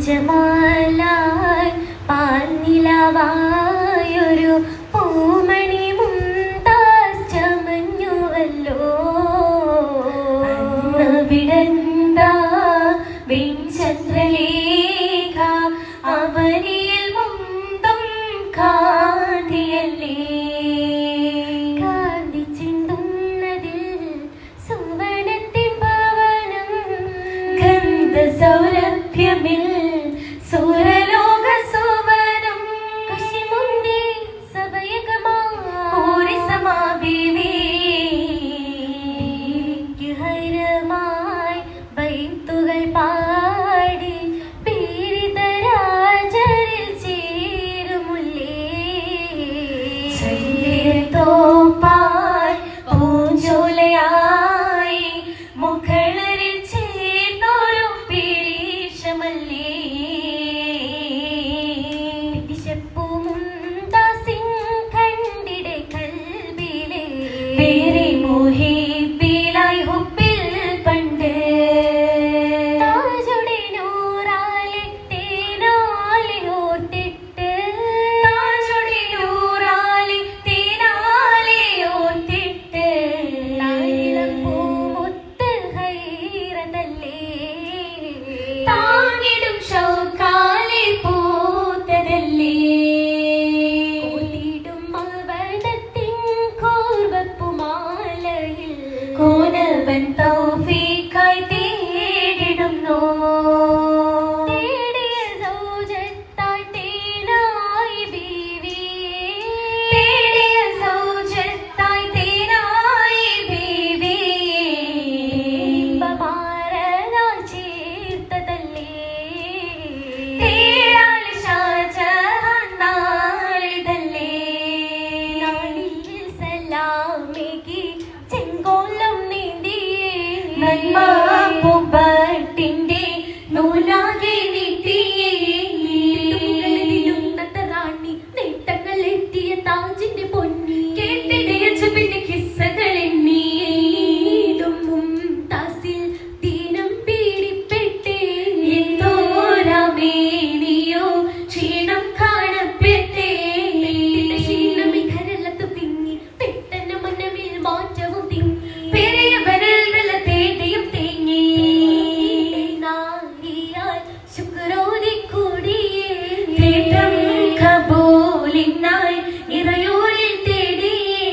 ജമാലായി പാൽനിലവായൊരു പൂമണി മുംതാസ് ചമഞ്ഞുവല്ലോ. വിടന്ത വെഞ്ചന്ദ്രലേഖ അവനിൽ മുന്തം കാന്തിയല്ലേ. കാന്തി ചിന്തുന്നതിൽ സുവനത്തിൻ ഭവനം ഗന്ധ സൗരഭ്യമിൽ സുരലോക സുവനം. കശിമുന്തി സഭയകമാരി സമാഭിക്ക് ഹൈരമായി ബൈത്തുകൾ പാടി പീഡിതരാജരിൽ ചേരുമുല്ലേ. തോപ്പായി പൂഞ്ചോലയായി മുഖളരിൽ ചേർന്നൊരു പീരീഷമല്ലേ. ദിശപ്പൂമുന്താസിൻ കണ്ടിടെ കൽബിലെ പേരെ മോഹിപ്പിലായി ഹുബിൽ പണ്ട്. താജുടെ നൂറാലെ തേനാലെ ഓർത്തിട്ട് താജുടെ നൂറാലെ തേനാലെ ഓർത്തിട്ട് തായിളം പൂമുത്ത് ഹൈറതല്ലേ. താങ്ങിടും ഷൗക്കാലെ പൂത്തതല്ലേ. കോട്ടിടും മവനത്തിൻ കോർവപ്പുമാലയിൽ കോനവൻ തൗഫീഖായി തേടിടുന്നു. തേടിയ സൗജത്തായി തേനായി ബീവിയെ. തേടിയ സൗജത്തായി തേനായി ബീവിയെ. ഇമ്പമാരനായി ചേർത്തതല്ലേ. തേരാളി ഷാജഹാൻ നാളിതല്ലേ. നാളിൽ സലാമേകി ചെങ്കോലം നീന്തിയേ. നന്മ പൂമ്പട്ടിന്റെ നൂലാകെ നീട്ടിയേ. റാണി നേട്ടങ്ങൾ എത്തിയ താജിന്റെ പൊന്നി കേട്ടിടയച്ചു പിന്നെ കിസ്സകൾ എണ്ണിയേടും മുംതാസിൽ ദീനം പീഡിപ്പെട്ടേ. എന്തോരാമേനിയോ ക്ഷീണം കാണപ്പെട്ടേ. ക്ഷീണമിൽ ഖരലത്ത് തിങ്ങി പെട്ടെന്ന് മനമിൽ മാറ്റവും തിങ്ങി. പെരിയവരിൽ വെള്ളത്തേടിയും തേങ്ങി. നാരിയാൽ ശുക്രോതി കൂടിയേ. തേട്ടം കബൂലിനായി ഇറയൂരിൽ തേടിയേ.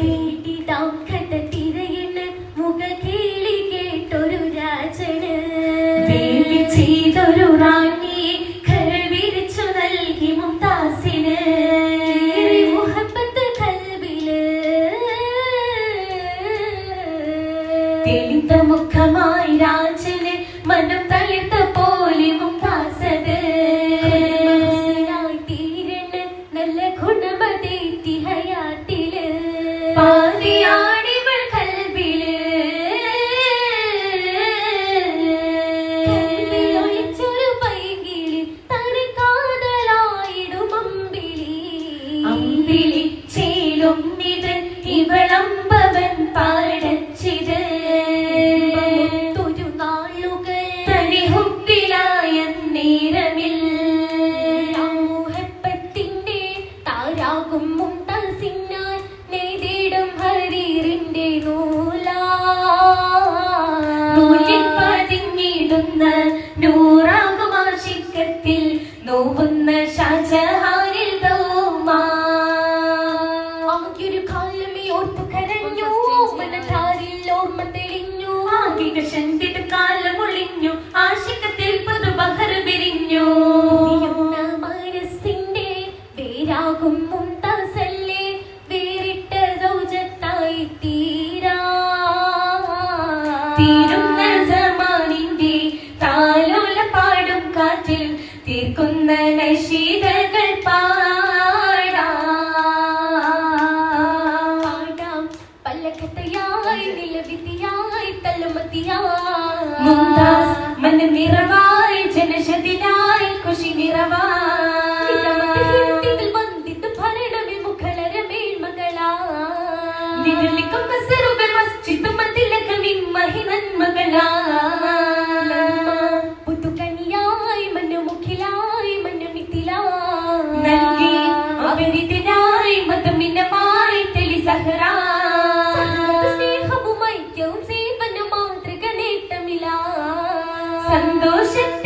തേടിടാം കഥ തിരയണ് മുഖകേളി കേട്ടൊരു രാജന്. വേലി ചെയ്തൊരു റാണിയെ കരൾ വിരിച്ചു നൽകി മുംതാസിന്. മുഹബത്ത് കൽബില് തെളിത്ത മുഖമായി രാജന് മനം തളിർത്ത പോലെ മുംതാസത്. തീരണ് നല്ല ഗുണമതേറ്റി ഹയാട്ടില്. പാതിയാണിവൾ കൽബില്. കൽബിലൊളിച്ചൊരു പൈകിളി തനി കാതലായിടും അമ്പിളി. അമ്പിളി ചേലും ഇത് ഇവളമ്പവൻ പാടച്ചിത്. ഒരു നാളുകൾ തനി ഹുബിലായ നേരമിൽ മോഹപ്പത്തിന്റെ താരാകും മുംതാസിനാൽ നെയ്തിടും ഹരീറിന്റെ നൂലാ. നൂലിൽ പതിഞ്ഞിടുന്ന നൂറാകും ആശിക്കത്തിൽ നോവുന്ന ഷാജഹാനിൽ ദൗമാ. ആകെയൊരു കാലമേ ഓർത്തു കരഞ്ഞു മനധാരിൽ ഓർമ്മ തെളിഞ്ഞു. ആകിക ശന്തിട്ട് കാലം ഒളിഞ്ഞു ആശിക്കത്തിൽ പുതുബഹർ വിരിഞ്ഞു. മനസ്സിന്റെ വേരാകും മുംതാസല്ലേ വേറിട്ട സൗജത്തായി തീരാ. തീരുന്ന സമാനിന്റെ താലോല പാടും കാറ്റിൽ തീർക്കുന്ന നശീതകൾ പാടാം. പല്ലക്കത്തയായി നിലവിധിയായി തലമതിയായി മുംതാസ് മന നിറവായി ജനശതിലായി കുശി നിറവായി. വന്നിട്ട് ഭരണമേ മുഖളര മേൽമകളാ. നിഴലിക്കും മസ്ജിദ് മതിലക വിമ്മഹി നന്മകളാ. സന്തോഷത്തിൽ